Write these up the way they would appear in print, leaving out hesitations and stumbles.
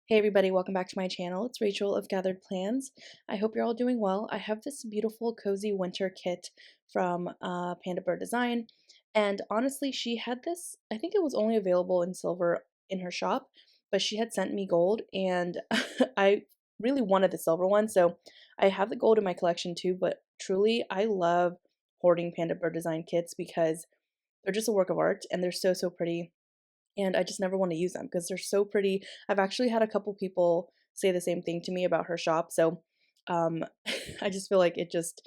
Hey everybody, welcome back to my channel. It's Rachel of GatheredPlans. I hope you're all doing well. I have this beautiful cozy winter kit from Panda Design, and honestly she had this, I think it was only available in silver in her shop, but she had sent me gold and I really wanted the silver one, so I have the gold in my collection too, but truly I love hoarding Panda Design kits because they're just a work of art and they're so pretty, and I just never want to use them because they're so pretty. I've actually had a couple people say the same thing to me about her shop, so um, I just feel like it just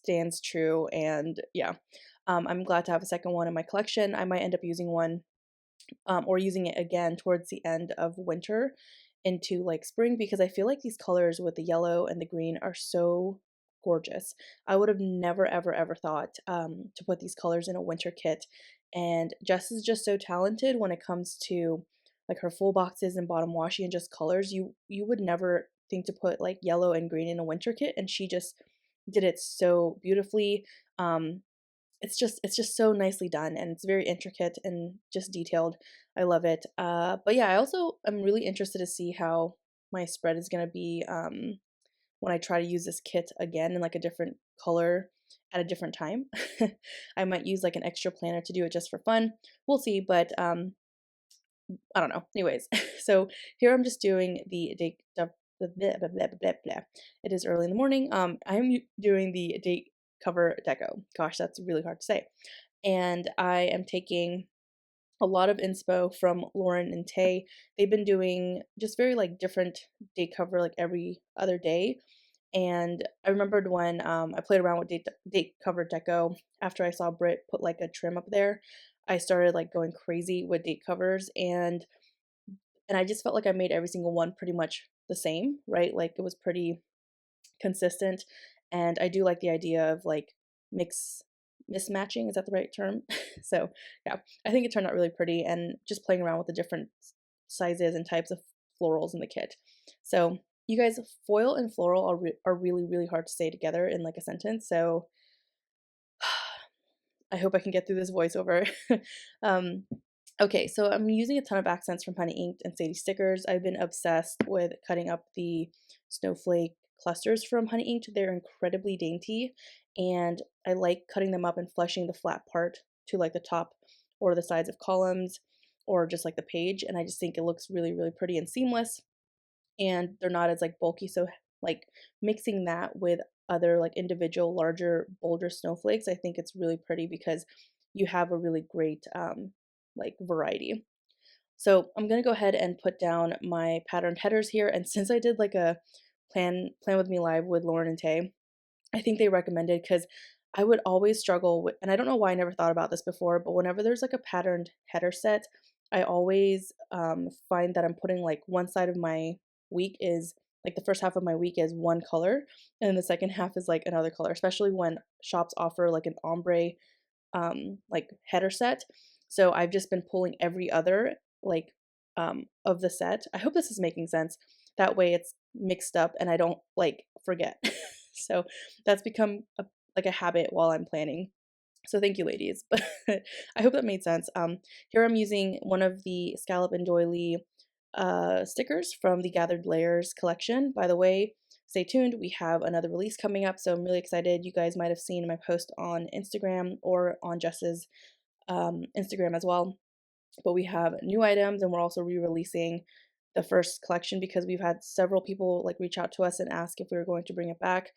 stands true, and yeah, I'm glad to have a second one in my collection. I might end up using one or using it again towards the end of winter into like spring because I feel like these colors with the yellow and the green are so gorgeous. I would have never ever thought to put these colors in a winter kit, and Jess is just so talented when it comes to like her full boxes and bottom washi and just colors. You would never think to put like yellow and green in a winter kit, and she just did it so beautifully. It's just so nicely done, and it's very intricate and just detailed. I love it. But yeah, I also am really interested to see how my spread is going to be when I try to use this kit again in like a different color at a different time. I might use like an extra planner to do it just for fun. We'll see, but I don't know. Anyways, so here I'm just doing the date. Blah, blah, blah, blah, blah, blah. It is early in the morning. I'm doing the date cover deco. Gosh, that's really hard to say. And I am taking a lot of inspo from Lauren and Tay. They've been doing just very like different date cover like every other day. And I remembered when I played around with date cover deco after I saw Britt put like a trim up there. I started like going crazy with date covers, and I just felt like I made every single one pretty much the same, right? Like it was pretty consistent, and I do like the idea of like mismatching, is that the right term? So yeah, I think it turned out really pretty, and just playing around with the different sizes and types of florals in the kit. So you guys, foil and floral are really hard to say together in like a sentence, so I hope I can get through this voiceover. um, Okay, so I'm using a ton of accents from Honey Inked and SadiesStickers. I've been obsessed with cutting up the snowflake clusters from Honey Inked. They're incredibly dainty, and I like cutting them up and fleshing the flat part to like the top or the sides of columns or just like the page, and I just think it looks really pretty and seamless, and they're not as like bulky, so like mixing that with other like individual larger bolder snowflakes, I think it's really pretty because you have a really great like variety. So I'm gonna go ahead and put down my patterned headers here, and since I did like a plan with me live with Lauren and Tay, I think they recommended, because I would always struggle with, and I don't know why I never thought about this before, but whenever there's like a patterned header set, I always find that I'm putting like one side of my week is like the first half of my week is one color, and then the second half is like another color, especially when shops offer like an ombre like header set. So I've just been pulling every other like of the set. I hope this is making sense. That way it's mixed up and I don't like forget. So that's become like a habit while I'm planning. So thank you, ladies. But I hope that made sense. Here I'm using one of the scallop and doily stickers from the Gathered Layers collection. By the way, stay tuned. We have another release coming up, so I'm really excited. You guys might have seen my post on Instagram or on Jess's Instagram as well. But we have new items, and we're also re-releasing the first collection because we've had several people like reach out to us and ask if we were going to bring it back.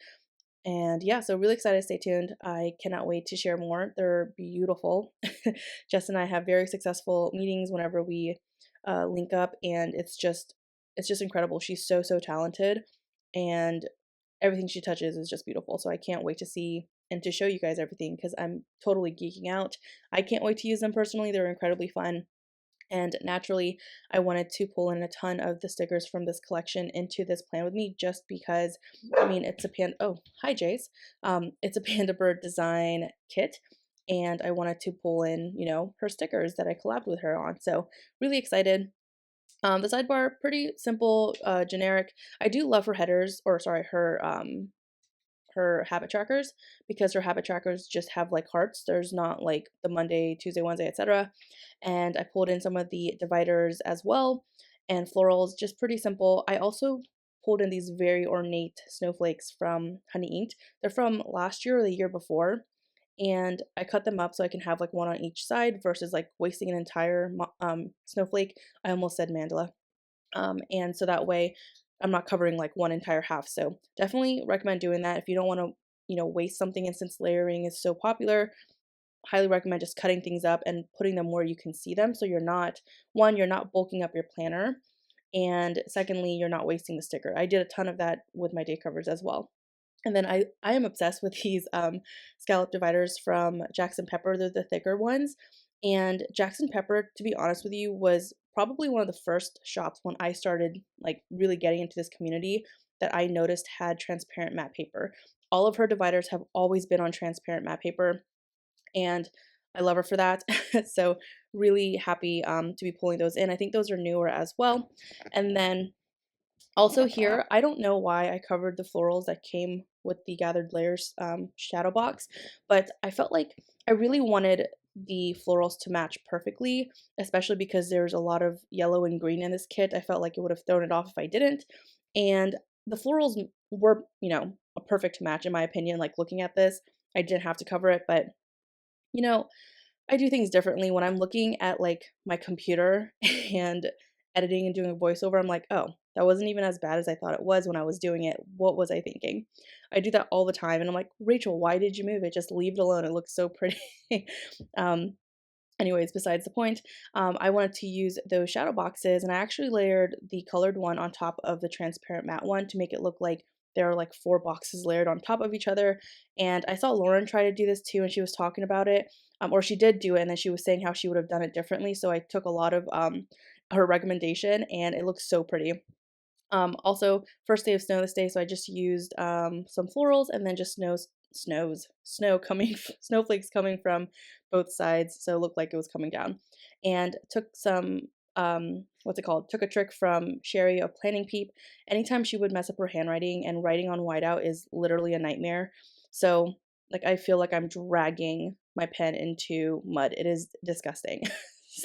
And yeah, so really excited. Stay tuned. I cannot wait to share more. They're beautiful. Jess and I have very successful meetings whenever we link up, and it's just incredible. She's so talented, and everything she touches is just beautiful. So I can't wait to see and to show you guys everything because I'm totally geeking out. I can't wait to use them personally. They're incredibly fun. And naturally, I wanted to pull in a ton of the stickers from this collection into this plan with me just because, I mean, it's a Panda, oh, hi Jace. It's a Panda Bird design kit, and I wanted to pull in, you know, her stickers that I collabed with her on. So really excited. The sidebar, pretty simple, generic. I do love her headers, or sorry, her habit trackers, because her habit trackers just have like hearts. There's not like the Monday, Tuesday, Wednesday, etc. And I pulled in some of the dividers as well. and florals, just pretty simple. I also pulled in these very ornate snowflakes from Honey Inked. They're from last year or the year before, and I cut them up so I can have like one on each side versus like wasting an entire snowflake. I almost said mandala. And so that way I'm not covering like one entire half. So definitely recommend doing that if you don't want to, waste something. And since layering is so popular, highly recommend just cutting things up and putting them where you can see them. So you're not bulking up your planner. And secondly, you're not wasting the sticker. I did a ton of that with my day covers as well. And then I am obsessed with these scallop dividers from Jackson Pepper. They're the thicker ones. And Jackson Pepper, to be honest with you, was probably one of the first shops when I started like really getting into this community that I noticed had transparent matte paper. All of her dividers have always been on transparent matte paper, and I love her for that. So really happy to be pulling those in. I think those are newer as well. And then also here, I don't know why I covered the florals that came with the Gathered Layers shadow box, but I felt like I really wanted the florals to match perfectly, especially because there's a lot of yellow and green in this kit. I felt like it would have thrown it off if I didn't. And the florals were, a perfect match in my opinion. Like looking at this, I didn't have to cover it, but you know, I do things differently. When I'm looking at like my computer and editing and doing a voiceover, I'm like, oh, that wasn't even as bad as I thought it was when I was doing it. What was I thinking? I do that all the time. And I'm like, Rachel, why did you move it? Just leave it alone. It looks so pretty. um, Anyways, besides the point, I wanted to use those shadow boxes, and I actually layered the colored one on top of the transparent matte one to make it look like there are like 4 boxes layered on top of each other. And I saw Lauren try to do this too, and she was talking about it, or she did do it, and then she was saying how she would have done it differently. So I took a lot of her recommendation, and it looks so pretty. Also, first day of snow this day, so I just used some florals and then just snow coming, snowflakes coming from both sides, so it looked like it was coming down. And took some, what's it called? Took a trick from Sherry of Planning Peep. Anytime she would mess up her handwriting, and writing on whiteout is literally a nightmare. So, like, I feel like I'm dragging my pen into mud. It is disgusting.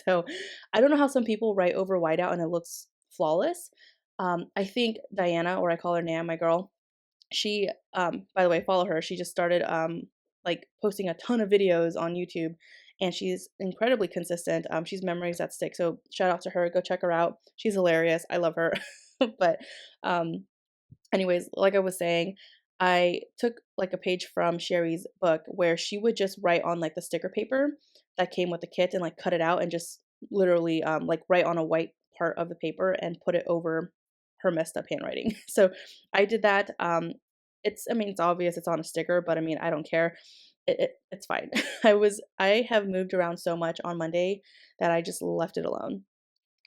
So, I don't know how some people write over whiteout and it looks flawless. I think Diana, or I call her Nam, my girl, she, by the way, follow her. She just started, like posting a ton of videos on YouTube, and she's incredibly consistent. She's Memories That Stick. So shout out to her. Go check her out. She's hilarious. I love her. But, um, anyways, like I was saying, I took like a page from Sherry's book where she would just write on like the sticker paper that came with the kit and like cut it out and just literally like write on a white part of the paper and put it over her messed up handwriting. So I did that. I mean, it's obvious it's on a sticker, but I mean, I don't care. It's fine. I have moved around so much on Monday that I just left it alone.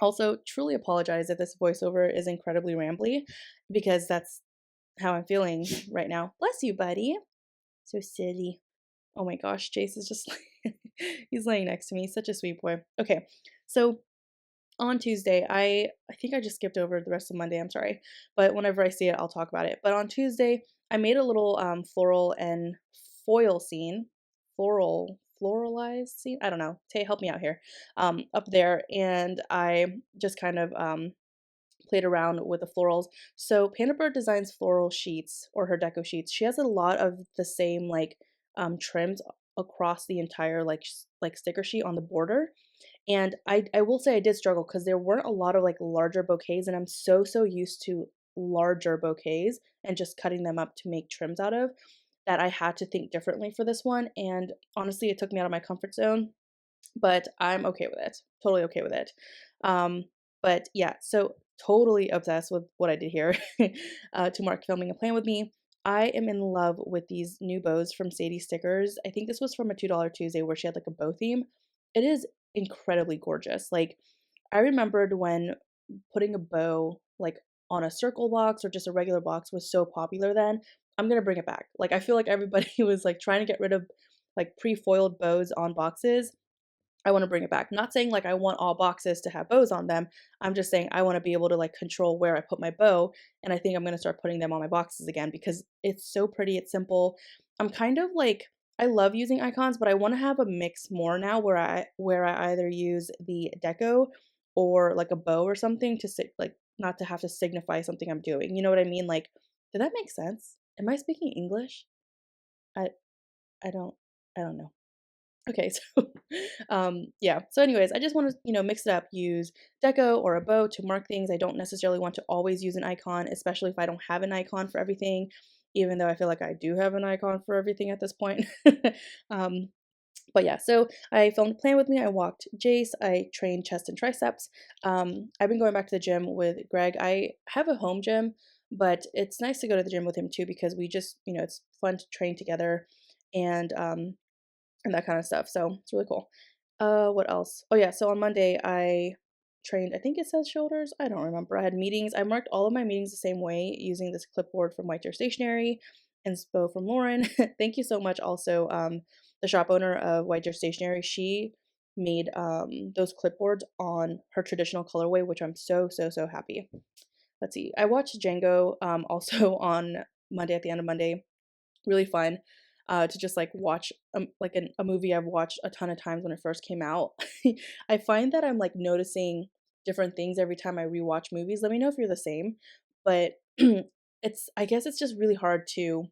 Also, truly apologize if this voiceover is incredibly rambly, because that's how I'm feeling right now. Bless you, buddy. So silly. Oh my gosh, Jace is just he's laying next to me. Such a sweet boy. Okay, so on Tuesday, I think I just skipped over the rest of Monday. I'm sorry, but whenever I see it, I'll talk about it. But on Tuesday, I made a little floral and foil scene, floralized scene. I don't know. Tay, help me out here. Up there, and I just kind of played around with the florals. So Panda Bird designs floral sheets, or her deco sheets. She has a lot of the same like trims across the entire like sticker sheet on the border. And I will say I did struggle because there weren't a lot of like larger bouquets, and I'm so used to larger bouquets and just cutting them up to make trims out of, that I had to think differently for this one. And honestly, it took me out of my comfort zone, but I'm okay with it. Totally okay with it. Um, but yeah, so totally obsessed with what I did here to mark filming a plan with me. I am in love with these new bows from SadiesStickers. I think this was from a $2 Tuesday where she had like a bow theme. It is incredibly gorgeous. Like, I remembered when putting a bow like on a circle box or just a regular box was so popular then. I'm gonna bring it back. Like, I feel like everybody was like trying to get rid of like pre-foiled bows on boxes. I want to bring it back. Not saying like I want all boxes to have bows on them. I'm just saying I want to be able to like control where I put my bow. And I think I'm going to start putting them on my boxes again because it's so pretty. It's simple. I'm kind of like, I love using icons, but I want to have a mix more now where I either use the deco or like a bow or something to like not to have to signify something I'm doing. You know what I mean? Like, did that make sense? Am I speaking English? I I don't I don't know. Okay, so yeah. So anyways, I just want to, mix it up, use deco or a bow to mark things. I don't necessarily want to always use an icon, especially if I don't have an icon for everything, even though I feel like I do have an icon for everything at this point. um but yeah, so I filmed Plan With Me. I walked Jace. I trained chest and triceps. I've been going back to the gym with Greg. I have a home gym, but it's nice to go to the gym with him too because we just, it's fun to train together and that kind of stuff. So it's really cool. What else? Oh yeah, so on Monday I trained, I think it says shoulders. I don't remember. I had meetings. I marked all of my meetings the same way using this clipboard from White Chair Stationery and Spo from Lauren. Thank you so much also. The shop owner of White Chair Stationery, she made those clipboards on her traditional colorway, which I'm so, so, so happy. Let's see. I watched Django also on Monday at the end of Monday. Really fun to just like watch a movie I've watched a ton of times when it first came out. I find that I'm like noticing different things every time I rewatch movies. Let me know if you're the same, but I guess it's just really hard to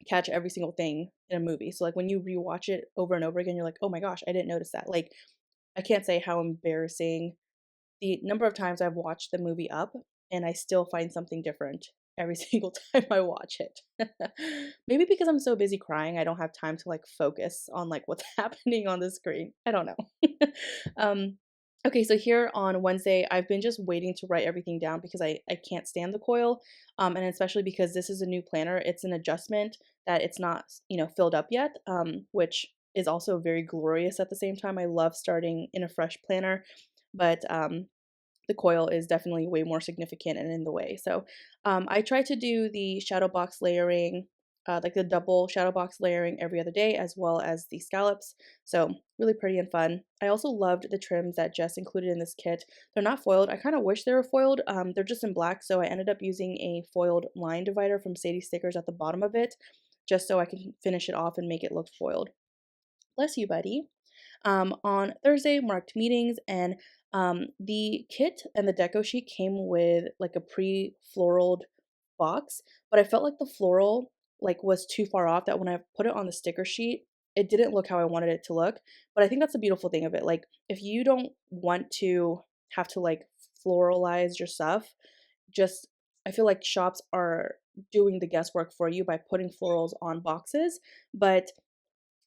catch every single thing in a movie. So like when you rewatch it over and over again, you're like, oh my gosh, I didn't notice that. Like I can't say how embarrassing the number of times I've watched the movie Up and I still find something different every single time I watch it. Maybe because I'm so busy crying, I don't have time to like focus on like what's happening on the screen. I don't know. um, okay, so here on Wednesday, I've been just waiting to write everything down because I can't stand the coil. And especially because this is a new planner, it's an adjustment that it's not, filled up yet, which is also very glorious at the same time. I love starting in a fresh planner, but the coil is definitely way more significant and in the way. So I try to do the shadow box layering, like the double shadow box layering every other day, as well as the scallops. So really pretty and fun. I also loved the trims that Jess included in this kit. They're not foiled. I kind of wish they were foiled. They're just in black, so I ended up using a foiled line divider from SadiesStickers at the bottom of it, just so I can finish it off and make it look foiled. Bless you, buddy. On Thursday, marked meetings, and the kit and the deco sheet came with like a pre-floraled box, but I felt like the floral like was too far off that when I put it on the sticker sheet, it didn't look how I wanted it to look. But I think that's the beautiful thing of it. Like if you don't want to have to like floralize your stuff, just I feel like shops are doing the guesswork for you by putting florals on boxes, but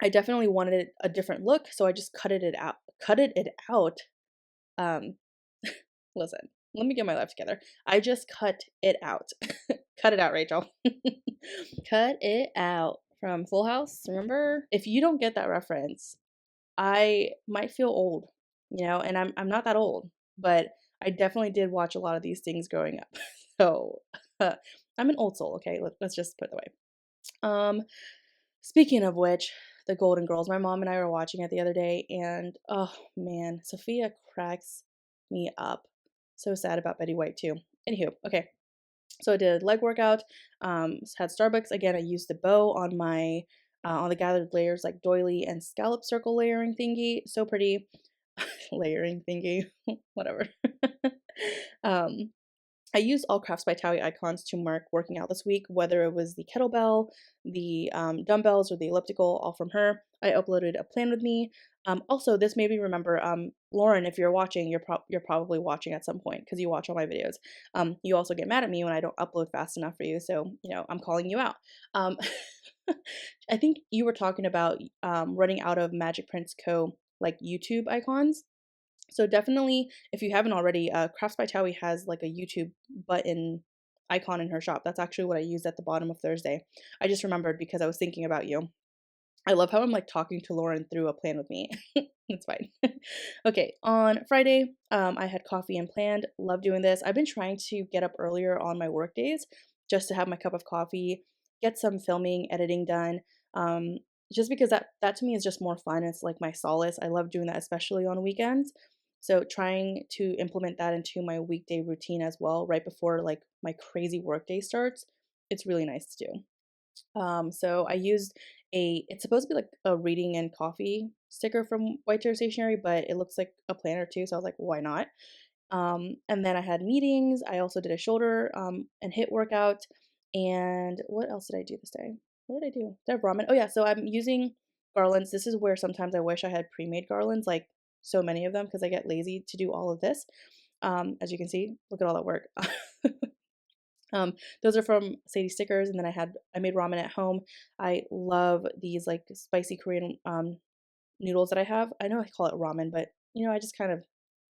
I definitely wanted a different look, so I just cutted it out. Cutted it out. Um, listen, let me get my life together. I just cut it out. Cut it out, Rachel. Cut it out from Full House. Remember? If you don't get that reference, I might feel old, and I'm not that old, but I definitely did watch a lot of these things growing up. So I'm an old soul. Okay, let's just put it that way. Speaking of which, the Golden Girls, my mom and I were watching it the other day, and oh man, Sophia cracks me up. So sad about Betty White too. Anywho, okay. So I did leg workout, had Starbucks. Again, I used the bow on my on the gathered layers like doily and scallop circle layering thingy. So pretty. Layering thingy. Whatever. um I used all Crafts by Towie icons to mark working out this week, whether it was the kettlebell, the dumbbells, or the elliptical, all from her. I uploaded a plan with me. Also, this made me remember, Lauren, if you're watching, you're probably watching at some point because you watch all my videos. You also get mad at me when I don't upload fast enough for you, so I'm calling you out. Um, I think you were talking about running out of Magic Prince Co. like YouTube icons. So definitely, if you haven't already, Crafts by Towie has like a YouTube button icon in her shop. That's actually what I used at the bottom of Thursday. I just remembered because I was thinking about you. I love how I'm like talking to Lauren through a plan with me. It's fine. Okay, on Friday, I had coffee and planned. Love doing this. I've been trying to get up earlier on my work days just to have my cup of coffee, get some filming, editing done. Just because that to me is just more fun. It's like my solace. I love doing that, especially on weekends. So trying to implement that into my weekday routine as well, right before like my crazy work day starts, it's really nice to do. So I used it's supposed to be like a reading and coffee sticker from White Chair Stationery, but it looks like a planner too. So I was like, why not? And then I had meetings. I also did a shoulder and hit workout. And what else did I do this day? What did I do? Did I have ramen? Oh yeah, so I'm using garlands. This is where sometimes I wish I had pre-made garlands, like so many of them, because I get lazy to do all of this. As you can see, look at all that work. Those are from SadiesStickers, and then I made ramen at home. I love these like spicy Korean noodles that I have. I know I call it ramen, but I just kind of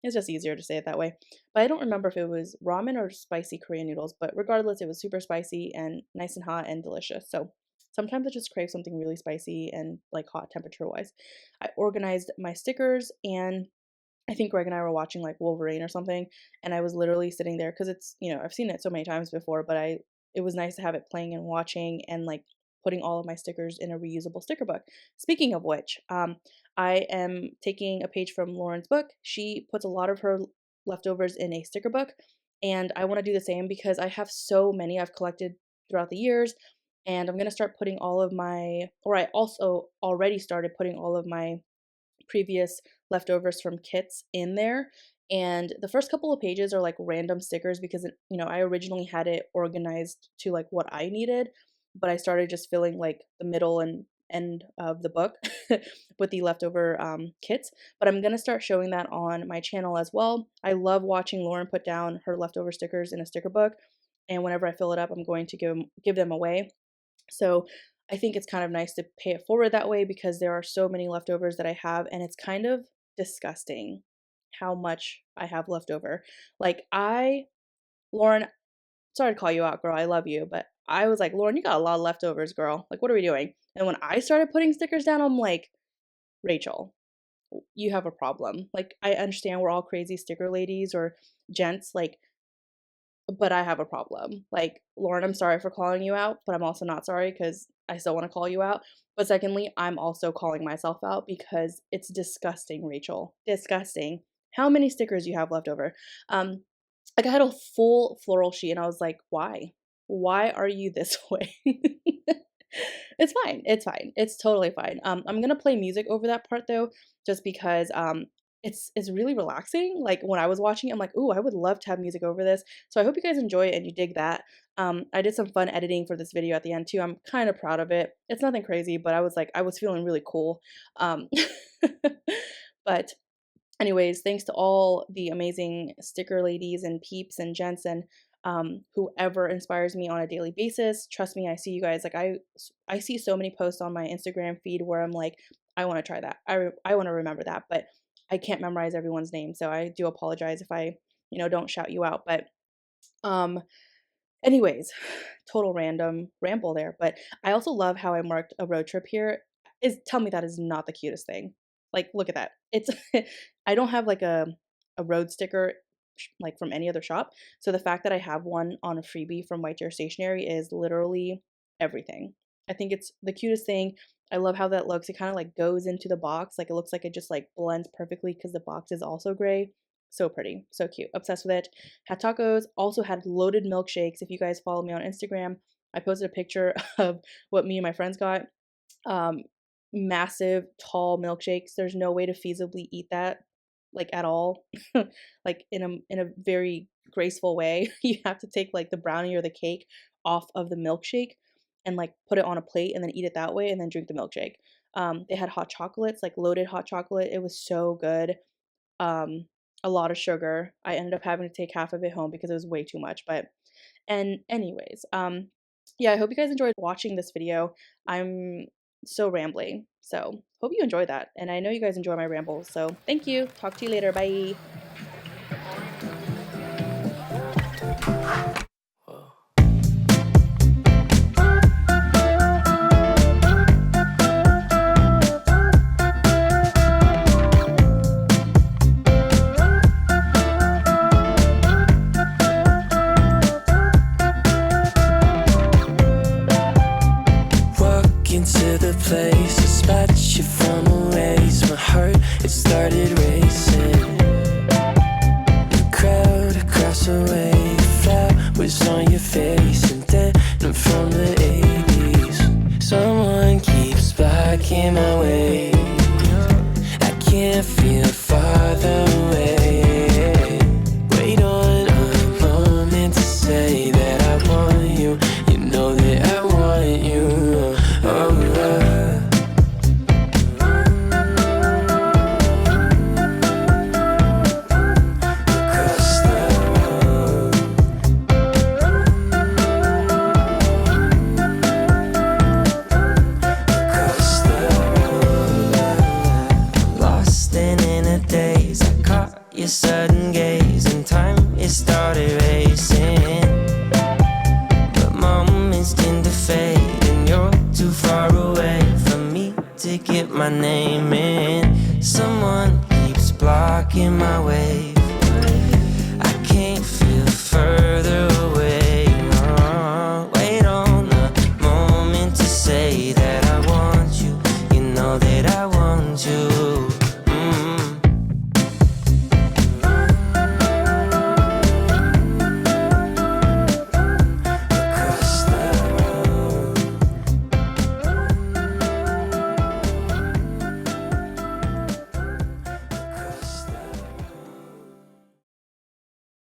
it's just easier to say it that way. But I don't remember if it was ramen or spicy Korean noodles, but regardless, it was super spicy and nice and hot and delicious. So sometimes I just crave something really spicy and like hot temperature wise. I organized my stickers, and I think Greg and I were watching like Wolverine or something, and I was literally sitting there because it's, I've seen it so many times before, but it was nice to have it playing and watching and like putting all of my stickers in a reusable sticker book. Speaking of which, I am taking a page from Lauren's book. She puts a lot of her leftovers in a sticker book, and I want to do the same because I have so many I've collected throughout the years, and I'm going to start putting I also already started putting all of my previous leftovers from kits in there. And the first couple of pages are like random stickers because I originally had it organized to like what I needed, but I started just filling like the middle and end of the book with the leftover kits. But I'm gonna start showing that on my channel as well. I love watching Lauren put down her leftover stickers in a sticker book, and whenever I fill it up, I'm going to give them away. So I think it's kind of nice to pay it forward that way because there are so many leftovers that I have, and it's kind of disgusting how much I have left over. Like Lauren, sorry to call you out, girl, I love you, but I was like, Lauren, you got a lot of leftovers, girl. Like, what are we doing? And when I started putting stickers down, I'm like, Rachel, you have a problem. Like, I understand we're all crazy sticker ladies or gents, like, but I have a problem. Like, Lauren, I'm sorry for calling you out, but I'm also not sorry because I still want to call you out. But secondly, I'm also calling myself out because it's disgusting, Rachel. Disgusting. How many stickers you have left over? Like I had a full floral sheet and I was like, why? Why are you this way? It's fine. It's fine. It's totally fine. I'm gonna play music over that part though, just because it's really relaxing. Like when I was watching it, I'm like, ooh, I would love to have music over this. So I hope you guys enjoy it and you dig that. I did some fun editing for this video at the end too. I'm kind of proud of it. It's nothing crazy, but I was feeling really cool. But anyways, thanks to all the amazing sticker ladies and peeps and gents and whoever inspires me on a daily basis. Trust me, I see you guys. Like I see so many posts on my Instagram feed where I'm like, I want to try that. I want to remember that, but I can't memorize everyone's name. So I do apologize if I, don't shout you out. But anyways, total random ramble there. But I also love how I marked a road trip here. Tell me that is not the cutest thing. Like, look at that. It's I don't have like a road sticker like from any other shop. So the fact that I have one on a freebie from White Chair Stationery is literally everything. I think it's the cutest thing. I love how that looks. It kind of like goes into the box. Like it looks like it just like blends perfectly because the box is also gray. So pretty, so cute. Obsessed with it. Had tacos, also had loaded milkshakes. If you guys follow me on Instagram, I posted a picture of what me and my friends got. Massive, tall milkshakes. There's no way to feasibly eat that like at all. Like in a very graceful way. You have to take like the brownie or the cake off of the milkshake and like put it on a plate and then eat it that way and then drink the milkshake. They had hot chocolates, like loaded hot chocolate. It was so good. A lot of sugar. I ended up having to take half of it home because it was way too much. And anyways, yeah, I hope you guys enjoyed watching this video. I'm so rambling, so hope you enjoy that, and I know you guys enjoy my rambles, so thank you. Talk to you later. Bye. Into the place, a spot you from erase. My heart, it started racing. The crowd across the way, flowers on your face, and then I'm from the 80s. racing, but moments tend to fade, and you're too far away from me to get my name in. Someone keeps blocking my way